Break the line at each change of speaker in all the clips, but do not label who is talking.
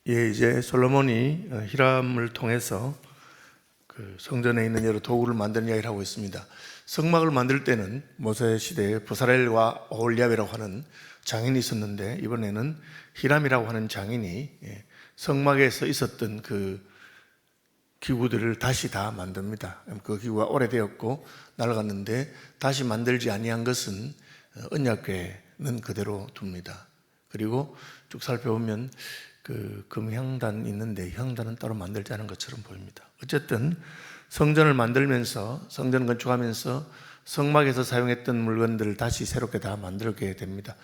이제 솔로몬이 히람을 통해서 그 성전에 있는 여러 도구를 만드는 이야기를 하고 있습니다. 성막을 만들 때는 모세 시대에 부사렐과 오홀리압이라고 하는 장인이 있었는데, 이번에는 히람이라고 하는 장인이 성막에서 있었던 그 기구들을 다시 다 만듭니다. 그 기구가 오래되었고 낡았는데 다시 만들지 아니한 것은 언약궤는 그대로 둡니다. 그리고 쭉 살펴보면 그 금향단 있는데 향단은 따로 만들지 않은 것처럼 보입니다. 어쨌든 성전을 만들면서, 성전 건축하면서 성막에서 사용했던 물건들을 다시 새롭게 다 만들게 됩니다.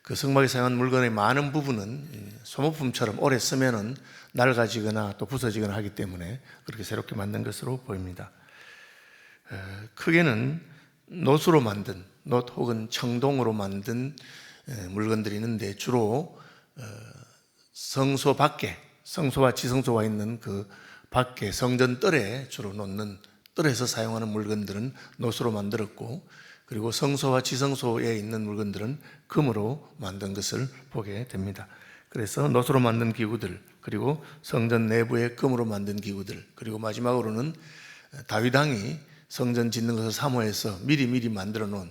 그 성막에 사용한 물건의 많은 부분은 소모품처럼 오래 쓰면은 낡아지거나 또 부서지거나 하기 때문에 그렇게 새롭게 만든 것으로 보입니다. 크게는 놋으로 만든, 놋 혹은 청동으로 만든 물건들이 있는데, 주로 성소 밖에, 성소와 지성소가 있는 그 밖에 성전 뜰에 주로 놓는, 뜰에서 사용하는 물건들은 놋으로 만들었고, 그리고 성소와 지성소에 있는 물건들은 금으로 만든 것을 보게 됩니다. 그래서 놋으로 만든 기구들, 그리고 성전 내부에 금으로 만든 기구들, 그리고 마지막으로는 다윗 왕이 성전 짓는 것을 사모해서 미리 만들어 놓은,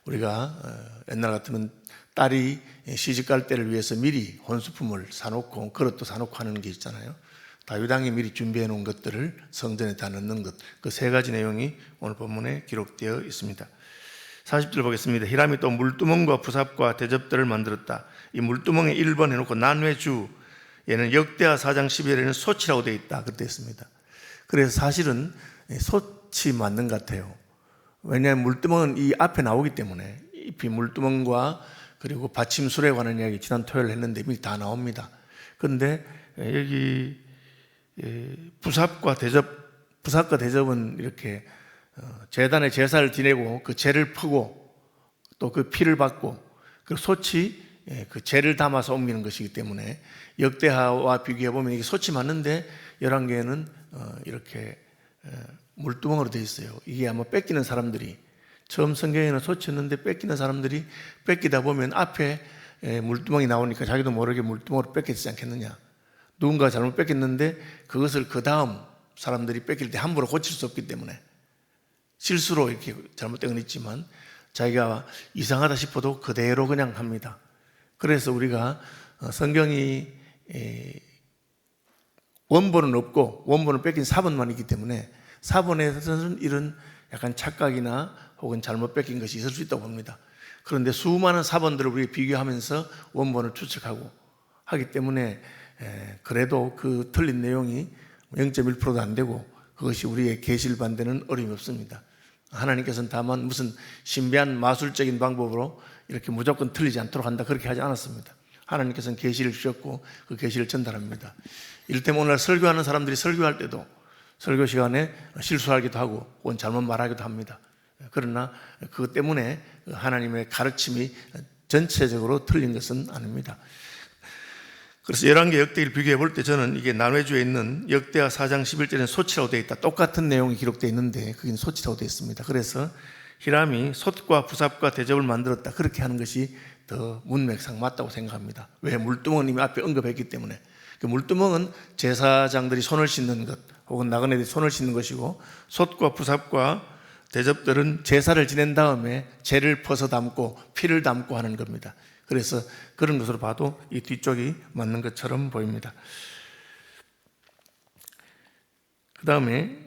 우리가 옛날 같으면 딸이 시집 갈 때를 위해서 미리 혼수품을 사놓고 그릇도 사놓고 하는 게 있잖아요. 다윗 왕이 미리 준비해 놓은 것들을 성전에 다 넣는 것, 그 세 가지 내용이 오늘 본문에 기록되어 있습니다. 40절 보겠습니다. 히람이 또 물두멍과 부삽과 대접들을 만들었다. 이 물두멍에 1번 해놓고 난회주, 얘는 역대하 4장 12절에는 소치라고 되어 있다, 그렇게 되어 있습니다. 그래서 사실은 소치 맞는 것 같아요. 왜냐하면 물두멍은 이 앞에 나오기 때문에, 이 물두멍과 그리고 받침술에 관한 이야기 지난 토요일 했는데 미리 다 나옵니다. 그런데 여기 부삽과 대접은 이렇게 제단에 제사를 지내고 그 제를 푸고 또 그 피를 받고, 그 소치, 그 제를 담아서 옮기는 것이기 때문에 역대하와 비교해 보면 이게 소치 맞는데 11개는 이렇게 물두멍으로 되어 있어요. 이게 아마 뺏기는 사람들이, 처음 성경에는 소치였는데 뺏기는 사람들이 뺏기다 보면 앞에 물두멍이 나오니까 자기도 모르게 물두멍으로 뺏겼지 않겠느냐. 누군가 잘못 뺏겼는데 그것을 그 다음 사람들이 뺏길 때 함부로 고칠 수 없기 때문에 실수로 이렇게 잘못된 건 있지만 자기가 이상하다 싶어도 그대로 그냥 합니다. 그래서 우리가 성경이 원본은 없고 원본을 뺏긴 사본만 있기 때문에 사본에서는 이런 약간 착각이나 혹은 잘못 뺏긴 것이 있을 수 있다고 봅니다. 그런데 수많은 사본들을 우리가 비교하면서 원본을 추측하고 하기 때문에 그래도 그 틀린 내용이 0.1%도 안 되고 그것이 우리의 계시를 받는 어려움이 없습니다. 하나님께서는 다만 무슨 신비한 마술적인 방법으로 이렇게 무조건 틀리지 않도록 한다, 그렇게 하지 않았습니다. 하나님께서는 계시를 주셨고 그 계시를 전달합니다. 이를테면 오늘 설교하는 사람들이 설교할 때도 설교 시간에 실수하기도 하고 혹은 잘못 말하기도 합니다. 그러나 그것 때문에 하나님의 가르침이 전체적으로 틀린 것은 아닙니다. 그래서 11개 역대기를 비교해 볼 때 저는 이게 난회주에 있는 역대하 4장 11절에는 소치라고 되어 있다, 똑같은 내용이 기록되어 있는데 그게 소치라고 되어 있습니다. 그래서 히람이 솥과 부삽과 대접을 만들었다, 그렇게 하는 것이 더 문맥상 맞다고 생각합니다. 왜? 물두멍은 이미 앞에 언급했기 때문에. 그 물두멍은 제사장들이 손을 씻는 것 혹은 나그네들이 손을 씻는 것이고, 솥과 부삽과 대접들은 제사를 지낸 다음에 재를 퍼서 담고 피를 담고 하는 겁니다. 그래서 그런 것으로 봐도 이 뒤쪽이 맞는 것처럼 보입니다. 그 다음에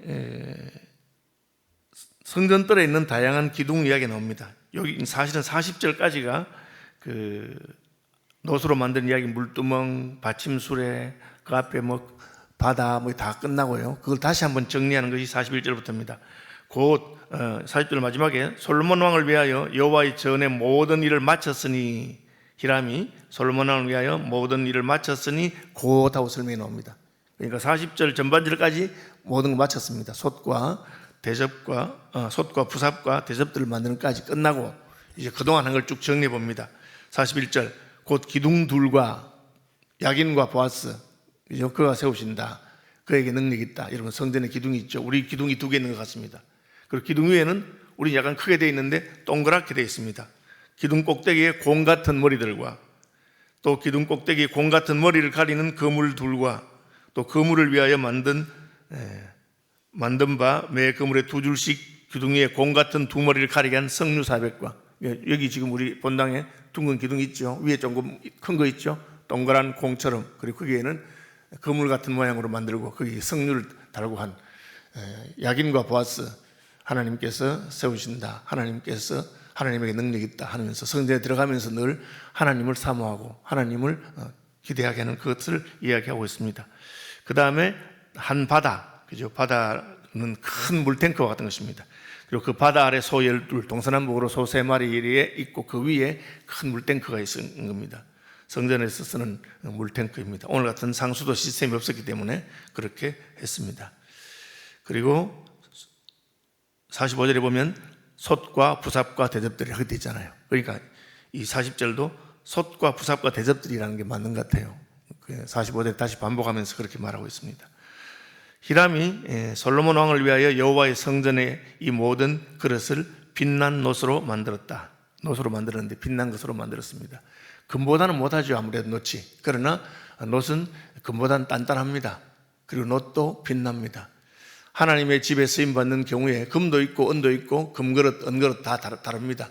성전뜰에 있는 다양한 기둥 이야기가 나옵니다. 여기 사실은 40절까지가 그 놋으로 만든 이야기, 물두멍, 받침술에 그 앞에 뭐 바다 뭐 다 끝나고요. 그걸 다시 한번 정리하는 것이 41절부터입니다. 곧 40절 마지막에 솔로몬 왕을 위하여 여호와의 전에 모든 일을 마쳤으니, 히람이 솔로몬 왕을 위하여 모든 일을 마쳤으니 곧 하고 설명이 나옵니다. 그러니까 40절 전반절까지 모든 걸 마쳤습니다. 솥과 부삽과 대접들을 만드는 것까지 끝나고 이제 그동안 한 걸 쭉 정리해 봅니다. 41절 곧 기둥 둘과 야긴과 보아스, 그가 세우신다. 그에게 능력이 있다. 여러분, 성전에 기둥이 있죠. 우리 기둥이 2개 있는 것 같습니다. 그리고 기둥 위에는 우리 약간 크게 되어 있는데 동그랗게 되어 있습니다. 기둥 꼭대기에 공 같은 머리들과 또 기둥 꼭대기 공 같은 머리를 가리는 그물둘과 또 그물을 위하여 만든 바 매 그물에 두 줄씩 기둥 위에 공 같은 두 머리를 가리게 한 석류 400과, 여기 지금 우리 본당에 둥근 기둥 있죠. 위에 조금 큰 거 있죠. 동그란 공처럼. 그리고 거기에는 그물 같은 모양으로 만들고 거기 석류를 달고 한 야긴과 보아스, 하나님께서 세우신다, 하나님께서 하나님에게 능력이 있다 하면서 성전에 들어가면서 늘 하나님을 사모하고 하나님을 기대하게 하는 그것을 이야기하고 있습니다. 그 다음에 한 바다, 그죠? 바다는 큰 물탱크 같은 것입니다. 그리고 그 바다 아래 소 12, 동서남북으로 소 3마리에 있고 그 위에 큰 물탱크가 있는 겁니다. 성전에서 쓰는 물탱크입니다. 오늘 같은 상수도 시스템이 없었기 때문에 그렇게 했습니다. 그리고 45절에 보면 솥과 부삽과 대접들이 이렇게 되어 있잖아요. 그러니까 이 40절도 솥과 부삽과 대접들이라는 게 맞는 것 같아요. 45절 다시 반복하면서 그렇게 말하고 있습니다. 히람이 솔로몬 왕을 위하여 여호와의 성전의 이 모든 그릇을 빛난 놋으로 만들었다. 놋으로 만들었는데 빛난 것으로 만들었습니다. 금보다는 못하죠. 아무래도 놋이. 그러나 놋은 금보다는 단단합니다. 그리고 놋도 빛납니다. 하나님의 집에 쓰임받는 경우에 금도 있고 은도 있고 금그릇, 은그릇 다 다릅니다.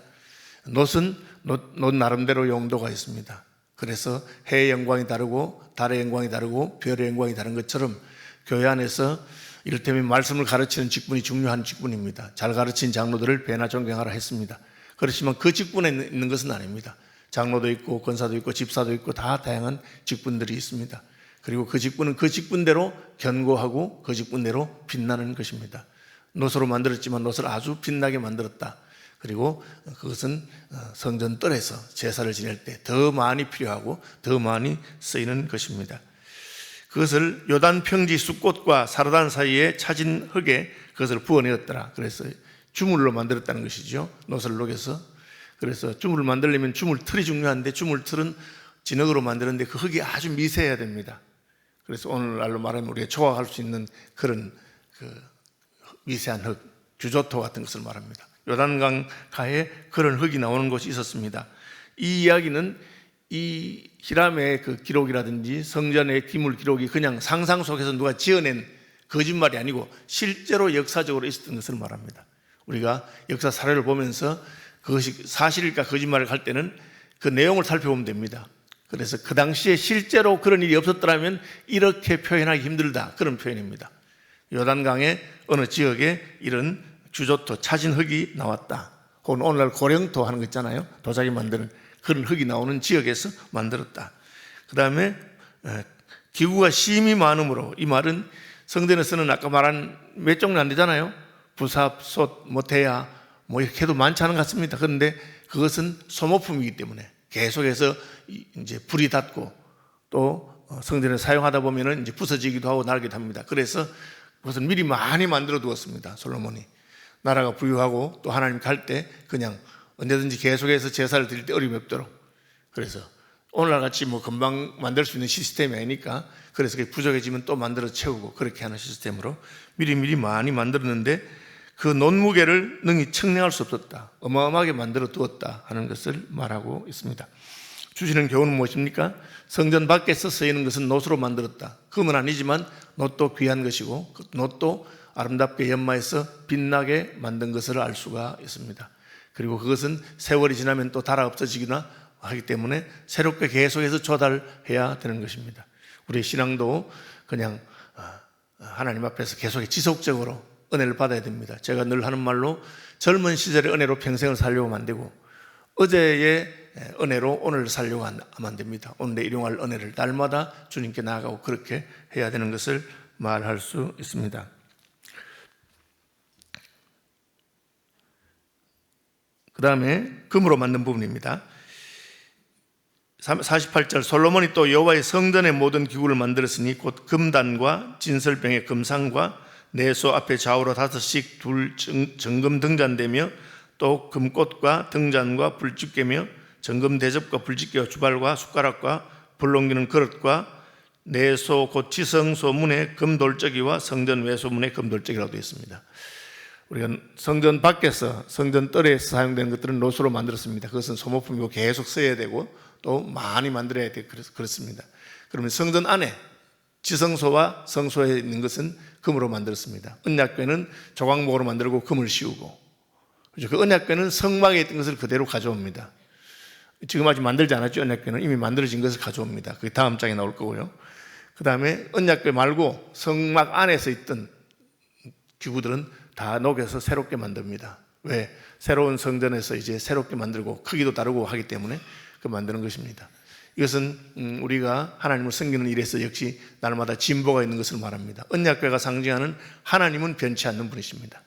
놋은 놋 나름대로 용도가 있습니다. 그래서 해의 영광이 다르고 달의 영광이 다르고 별의 영광이 다른 것처럼 교회 안에서 이를테면 말씀을 가르치는 직분이 중요한 직분입니다. 잘 가르친 장로들을 배나 존경하라 했습니다. 그렇지만 그 직분에 있는 것은 아닙니다. 장로도 있고 권사도 있고 집사도 있고 다 다양한 직분들이 있습니다. 그리고 그 직분은 그 직분대로 견고하고 그 직분대로 빛나는 것입니다. 놋으로 만들었지만 놋을 아주 빛나게 만들었다. 그리고 그것은 성전 뜰에서 제사를 지낼 때 더 많이 필요하고 더 많이 쓰이는 것입니다. 그것을 요단 평지 숲꽃과 사르단 사이에 차진 흙에 그것을 부어내었더라. 그래서 주물로 만들었다는 것이죠. 놋을 녹여서. 그래서 주물을 만들려면 주물 틀이 중요한데 주물 틀은 진흙으로 만드는데 그 흙이 아주 미세해야 됩니다. 그래서 오늘날로 말하면 우리가 조각할 수 있는 그런 미세한 흙, 규조토 같은 것을 말합니다. 요단강 가에 그런 흙이 나오는 곳이 있었습니다. 이 이야기는 이 히람의 그 기록이라든지 성전의 기물 기록이 그냥 상상 속에서 누가 지어낸 거짓말이 아니고 실제로 역사적으로 있었던 것을 말합니다. 우리가 역사 사례를 보면서 그것이 사실일까 거짓말을 할 때는 그 내용을 살펴보면 됩니다. 그래서 그 당시에 실제로 그런 일이 없었더라면 이렇게 표현하기 힘들다, 그런 표현입니다. 요단강의 어느 지역에 이런 규조토, 차진 흙이 나왔다. 혹은 오늘날 고령토 하는 거 있잖아요. 도자기 만드는 그런 흙이 나오는 지역에서 만들었다. 그 다음에 기구가 심이 많으므로, 이 말은 성전에서는 아까 말한 몇 종류 안 되잖아요. 부삽, 솥, 대야 이렇게 해도 많지 않은 것 같습니다. 그런데 그것은 소모품이기 때문에 계속해서 이제 불이 닿고 또 성전에 사용하다 보면은 이제 부서지기도 하고 낡기도 합니다. 그래서 그것을 미리 많이 만들어 두었습니다. 솔로몬이. 나라가 부유하고 또 하나님 갈 때 그냥 언제든지 계속해서 제사를 드릴 때 어려움이 없도록. 그래서 오늘날 같이 금방 만들 수 있는 시스템이 아니니까 그래서 부족해지면 또 만들어 채우고 그렇게 하는 시스템으로 미리 많이 만들었는데 그 논무게를 능히 측량할 수 없었다. 어마어마하게 만들어 두었다 하는 것을 말하고 있습니다. 주시는 교훈은 무엇입니까? 성전 밖에서 쓰이는 것은 놋으로 만들었다. 금은 아니지만 놋도 귀한 것이고 놋도 아름답게 연마해서 빛나게 만든 것을 알 수가 있습니다. 그리고 그것은 세월이 지나면 또 달아 없어지기나 하기 때문에 새롭게 계속해서 조달해야 되는 것입니다. 우리의 신앙도 그냥 하나님 앞에서 계속 지속적으로 은혜를 받아야 됩니다. 제가 늘 하는 말로 젊은 시절의 은혜로 평생을 살려고 하면 안 되고 어제의 은혜로 오늘을 살려고 하면 안 됩니다. 오늘의 일용할 은혜를 날마다 주님께 나아가고 그렇게 해야 되는 것을 말할 수 있습니다. 그 다음에 금으로 만든 부분입니다. 48절 솔로몬이 또 여호와의 성전의 모든 기구를 만들었으니 곧 금단과 진설병의 금상과 내소 앞에 좌우로 5씩 둘 정금 등잔대며 또 금꽃과 등잔과 불집게며 정금 대접과 불집게와 주발과 숟가락과 불 옮기는 그릇과 내소 곧 지성소 문의 금돌적이와 성전 외소 문의 금돌적이라고 되어 있습니다. 우리가 성전 밖에서 성전 뜰에서 사용되는 것들은 놋으로 만들었습니다. 그것은 소모품이고 계속 써야 되고 또 많이 만들어야 돼. 그래서 그렇습니다. 그러면 성전 안에 지성소와 성소에 있는 것은 금으로 만들었습니다. 언약궤는 조각목으로 만들고 금을 씌우고, 그렇죠? 그 언약궤는 성막에 있던 것을 그대로 가져옵니다. 지금 아직 만들지 않았죠. 언약궤는 이미 만들어진 것을 가져옵니다. 그게 다음 장에 나올 거고요. 그 다음에 언약궤 말고 성막 안에서 있던 기구들은 다 녹여서 새롭게 만듭니다. 왜? 새로운 성전에서 이제 새롭게 만들고 크기도 다르고 하기 때문에 그 만드는 것입니다. 이것은 우리가 하나님을 섬기는 일에서 역시 날마다 진보가 있는 것을 말합니다. 언약궤가 상징하는 하나님은 변치 않는 분이십니다.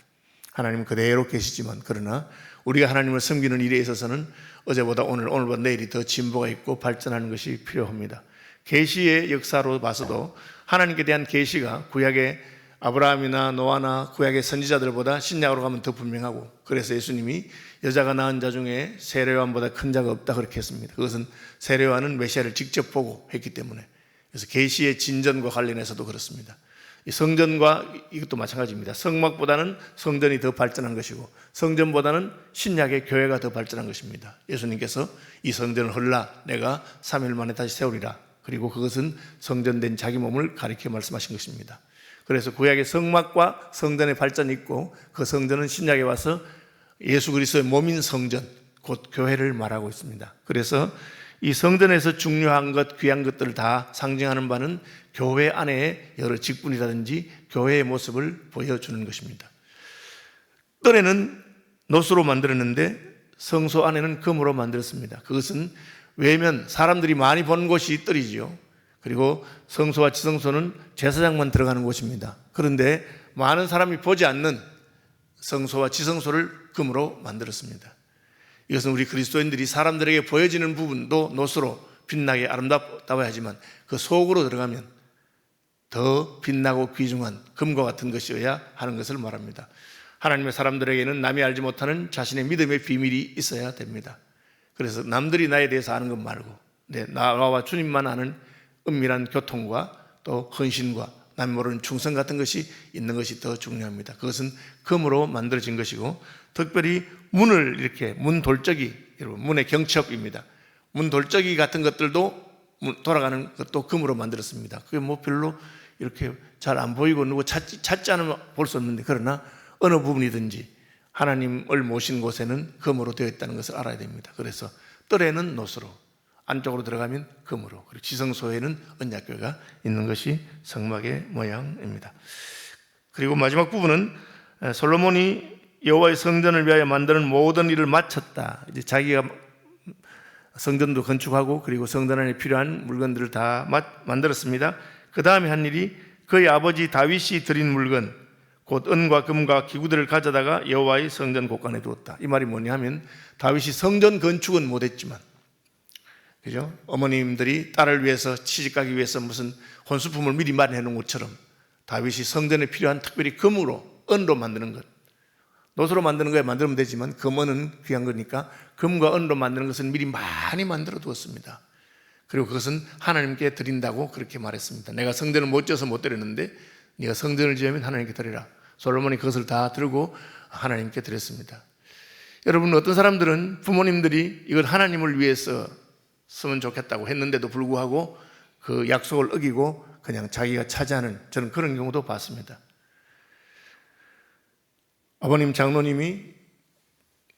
하나님은 그대로 계시지만, 그러나 우리가 하나님을 섬기는 일에 있어서는 어제보다 오늘, 오늘보다 내일이 더 진보가 있고 발전하는 것이 필요합니다. 계시의 역사로 봐서도 하나님께 대한 계시가 구약의 아브라함이나 노아나 구약의 선지자들보다 신약으로 가면 더 분명하고, 그래서 예수님이 여자가 낳은 자 중에 세례요한보다 큰 자가 없다 그렇게 했습니다. 그것은 세례요한은 메시아를 직접 보고 했기 때문에. 그래서 계시의 진전과 관련해서도 그렇습니다. 이 성전과 이것도 마찬가지입니다. 성막보다는 성전이 더 발전한 것이고, 성전보다는 신약의 교회가 더 발전한 것입니다. 예수님께서 이 성전을 헐라 내가 3일 만에 다시 세우리라, 그리고 그것은 성전된 자기 몸을 가리켜 말씀하신 것입니다. 그래서 구약의 성막과 성전의 발전이 있고, 그 성전은 신약에 와서 예수 그리스도의 몸인 성전, 곧 교회를 말하고 있습니다. 그래서 이 성전에서 중요한 것, 귀한 것들을 다 상징하는 바는 교회 안에 여러 직분이라든지 교회의 모습을 보여주는 것입니다. 뜰에는 노수로 만들었는데 성소 안에는 금으로 만들었습니다. 그것은 외면, 사람들이 많이 본 곳이 뜰이지요. 그리고 성소와 지성소는 제사장만 들어가는 곳입니다. 그런데 많은 사람이 보지 않는 성소와 지성소를 금으로 만들었습니다. 이것은 우리 그리스도인들이 사람들에게 보여지는 부분도 노수로 빛나게 아름다워야 하지만 그 속으로 들어가면 더 빛나고 귀중한 금과 같은 것이어야 하는 것을 말합니다. 하나님의 사람들에게는 남이 알지 못하는 자신의 믿음의 비밀이 있어야 됩니다. 그래서 남들이 나에 대해서 아는 것 말고 나와 주님만 아는 은밀한 교통과 또 헌신과 남 모르는 충성 같은 것이 있는 것이 더 중요합니다. 그것은 금으로 만들어진 것이고, 특별히 문을 이렇게 문 돌적이, 여러분 문의 경첩입니다. 문 돌적이 같은 것들도 돌아가는 것도 금으로 만들었습니다. 그게 뭐 별로 이렇게 잘 안 보이고 누구 찾지 않으면 볼 수 없는데, 그러나 어느 부분이든지 하나님을 모신 곳에는 금으로 되어 있다는 것을 알아야 됩니다. 그래서 뜰에는 노수로, 안쪽으로 들어가면 금으로, 그리고 지성소에는 언약궤가 있는 것이 성막의 모양입니다. 그리고 마지막 부분은 솔로몬이 여호와의 성전을 위하여 만드는 모든 일을 마쳤다. 이제 자기가 성전도 건축하고 그리고 성전 안에 필요한 물건들을 다 만들었습니다. 그 다음에 한 일이 그의 아버지 다윗이 드린 물건, 곧 은과 금과 기구들을 가져다가 여호와의 성전 곳간에 두었다. 이 말이 뭐냐 하면, 다윗이 성전 건축은 못했지만, 그죠? 어머님들이 딸을 위해서 시집가기 위해서 무슨 혼수품을 미리 마련해 놓은 것처럼 다윗이 성전에 필요한 특별히 금으로, 은으로 만드는 것, 노수로 만드는 거에 만들면 되지만 금은 귀한 거니까 금과 은으로 만드는 것은 미리 많이 만들어 두었습니다. 그리고 그것은 하나님께 드린다고 그렇게 말했습니다. 내가 성전을 못 지어서 못 드렸는데 네가 성전을 지으면 하나님께 드리라. 솔로몬이 그것을 다 들고 하나님께 드렸습니다. 여러분, 어떤 사람들은 부모님들이 이걸 하나님을 위해서 쓰면 좋겠다고 했는데도 불구하고 그 약속을 어기고 그냥 자기가 차지하는, 저는 그런 경우도 봤습니다. 아버님 장로님이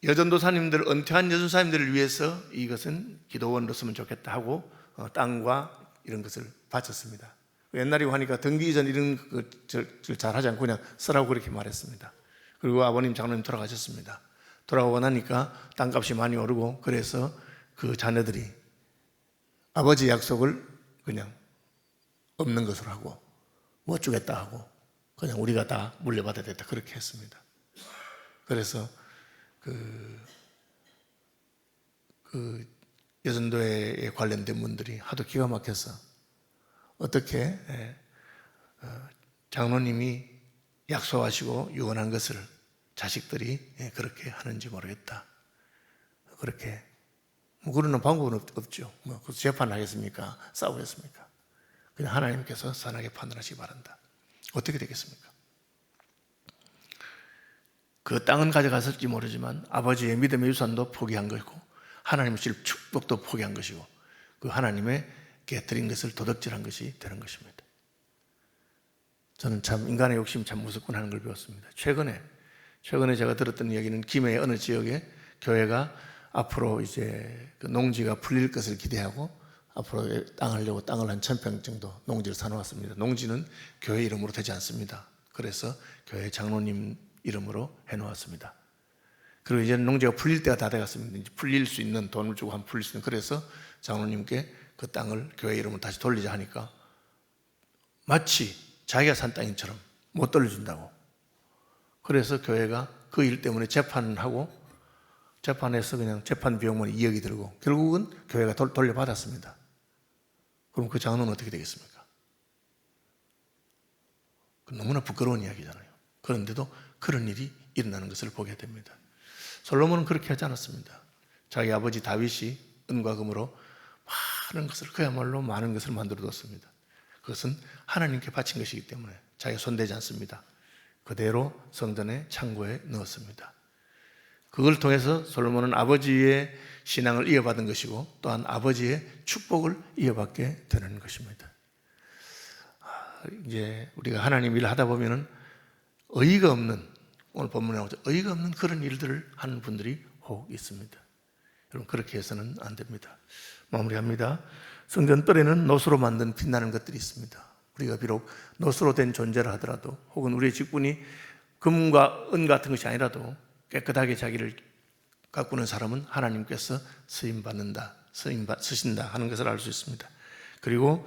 여전도사님들, 은퇴한 여전도사님들을 위해서 이것은 기도원으로 쓰면 좋겠다 하고 땅과 이런 것을 바쳤습니다. 옛날에 하니까 등기 이전 이런 것을 잘 하지 않고 그냥 쓰라고 그렇게 말했습니다. 그리고 아버님 장로님 돌아가셨습니다. 돌아오고 나니까 땅값이 많이 오르고, 그래서 그 자녀들이 아버지 약속을 그냥 없는 것으로 하고 못 주겠다 하고 그냥 우리가 다 물려받아야 됐다 그렇게 했습니다. 그래서 그 여전도에 관련된 분들이 하도 기가 막혀서 어떻게 장로님이 약속하시고 유언한 것을 자식들이 그렇게 하는지 모르겠다. 그렇게 뭐 그러는 방법은 없죠. 뭐 재판하겠습니까? 싸우겠습니까? 그냥 하나님께서 선하게 판단하시기 바란다. 어떻게 되겠습니까? 그 땅은 가져갔을지 모르지만 아버지의 믿음의 유산도 포기한 것이고 하나님의 줄 축복도 포기한 것이고 그 하나님에게 드린 것을 도둑질한 것이 되는 것입니다. 저는 참 인간의 욕심이 참 무섭구나 하는 걸 배웠습니다. 최근에 제가 들었던 이야기는 김해의 어느 지역에 교회가 앞으로 이제 그 농지가 풀릴 것을 기대하고 앞으로 땅을 한 1000평 정도 농지를 사놓았습니다. 농지는 교회 이름으로 되지 않습니다. 그래서 교회 장로님 이름으로 해놓았습니다. 그리고 이제 농지가 풀릴 때가 다 돼갔습니다. 이제 풀릴 수 있는 돈을 주고 한번 풀릴 수 있는, 그래서 장로님께 그 땅을 교회 이름으로 다시 돌리자 하니까 마치 자기가 산 땅인처럼 못 돌려준다고. 그래서 교회가 그 일 때문에 재판해서 그냥 재판 비용만 2억이 들고 결국은 교회가 돌려받았습니다. 그럼 그 장로는 어떻게 되겠습니까? 너무나 부끄러운 이야기잖아요. 그런데도 그런 일이 일어나는 것을 보게 됩니다. 솔로몬은 그렇게 하지 않았습니다. 자기 아버지 다윗이 은과 금으로 그야말로 많은 것을 만들어 뒀습니다. 그것은 하나님께 바친 것이기 때문에 자기가 손대지 않습니다. 그대로 성전의 창고에 넣었습니다. 그걸 통해서 솔로몬은 아버지의 신앙을 이어받은 것이고 또한 아버지의 축복을 이어받게 되는 것입니다. 이제 우리가 하나님 일을 하다 보면은 의의가 없는, 오늘 본문에 나오죠, 의의가 없는 그런 일들을 하는 분들이 혹 있습니다. 여러분, 그렇게 해서는 안 됩니다. 마무리합니다. 성전 뜰에는 놋으로 만든 빛나는 것들이 있습니다. 우리가 비록 놋으로 된 존재라 하더라도, 혹은 우리의 직분이 금과 은 같은 것이 아니라도 깨끗하게 자기를 가꾸는 사람은 하나님께서 쓰신다 하는 것을 알 수 있습니다. 그리고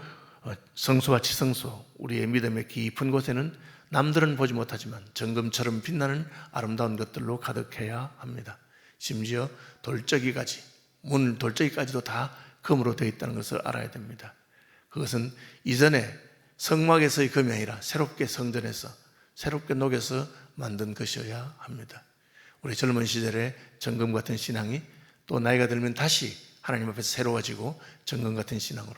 성소와 지성소, 우리의 믿음의 깊은 곳에는 남들은 보지 못하지만 정금처럼 빛나는 아름다운 것들로 가득해야 합니다. 심지어 문 돌적이까지도 다 금으로 되어 있다는 것을 알아야 됩니다. 그것은 이전에 성막에서의 금이 아니라 새롭게 성전에서 새롭게 녹여서 만든 것이어야 합니다. 우리 젊은 시절에 정금 같은 신앙이 또 나이가 들면 다시 하나님 앞에서 새로워지고 정금 같은 신앙으로,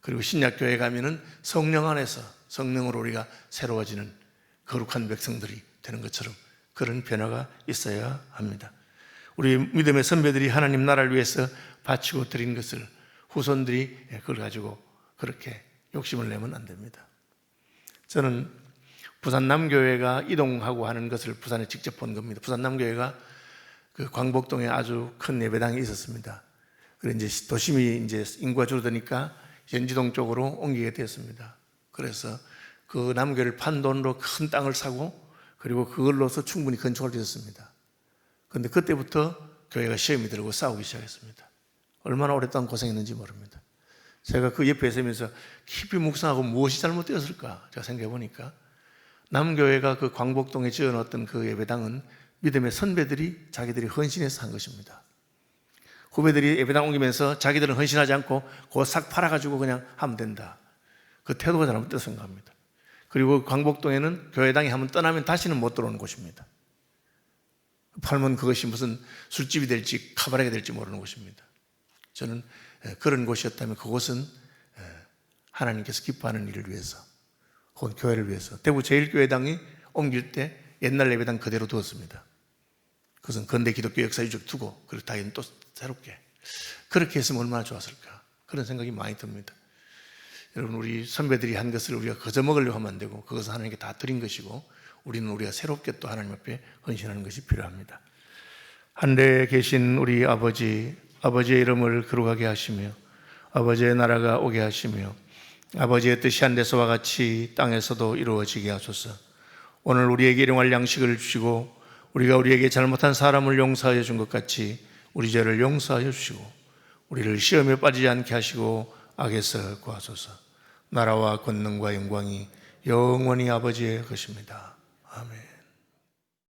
그리고 신약교회 가면은 성령 안에서 성령으로 우리가 새로워지는 거룩한 백성들이 되는 것처럼 그런 변화가 있어야 합니다. 우리 믿음의 선배들이 하나님 나라를 위해서 바치고 드린 것을 후손들이 그걸 가지고 그렇게 욕심을 내면 안 됩니다. 저는 부산 남교회가 이동하고 하는 것을 부산에 직접 본 겁니다. 부산 남교회가 그 광복동에 아주 큰 예배당이 있었습니다. 그래서 이제 도심이 이제 인구가 줄어드니까 연지동 쪽으로 옮기게 되었습니다. 그래서 그 남교회를 판 돈으로 큰 땅을 사고 그리고 그걸로서 충분히 건축할 수 있었습니다. 그런데 그때부터 교회가 시험이 들고 싸우기 시작했습니다. 얼마나 오랫동안 고생했는지 모릅니다. 제가 그 옆에 있으면서 깊이 묵상하고 무엇이 잘못되었을까 제가 생각해 보니까 남교회가 그 광복동에 지어놓았던 그 예배당은 믿음의 선배들이 자기들이 헌신해서 한 것입니다. 후배들이 예배당 옮기면서 자기들은 헌신하지 않고 그거 싹 팔아가지고 그냥 하면 된다. 그 태도가 잘못되었다고 생각합니다. 그리고 광복동에는 교회당이 한번 떠나면 다시는 못 들어오는 곳입니다. 팔면 그것이 무슨 술집이 될지 카바레가 될지 모르는 곳입니다. 저는 그런 곳이었다면 그곳은 하나님께서 기뻐하는 일을 위해서 혹은 교회를 위해서 대구 제1교회당이 옮길 때 옛날 예배당 그대로 두었습니다. 그것은 근대 기독교 역사 유적 두고 그리고 다시는 또 새롭게 그렇게 했으면 얼마나 좋았을까 그런 생각이 많이 듭니다. 여러분, 우리 선배들이 한 것을 우리가 거저 먹으려고 하면 안 되고 그것은 하나님께 다 드린 것이고 우리는 우리가 새롭게 또 하나님 앞에 헌신하는 것이 필요합니다. 하늘에 계신 우리 아버지의 이름을 거룩하게 하시며 아버지의 나라가 오게 하시며 아버지의 뜻이 하늘에서와 같이 땅에서도 이루어지게 하소서. 오늘 우리에게 일용할 양식을 주시고 우리가 우리에게 잘못한 사람을 용서하여 준 것 같이 우리 죄를 용서하여 주시고 우리를 시험에 빠지지 않게 하시고 악에서 구하소서. 나라와 권능과 영광이 영원히 아버지의 것입니다. 아멘.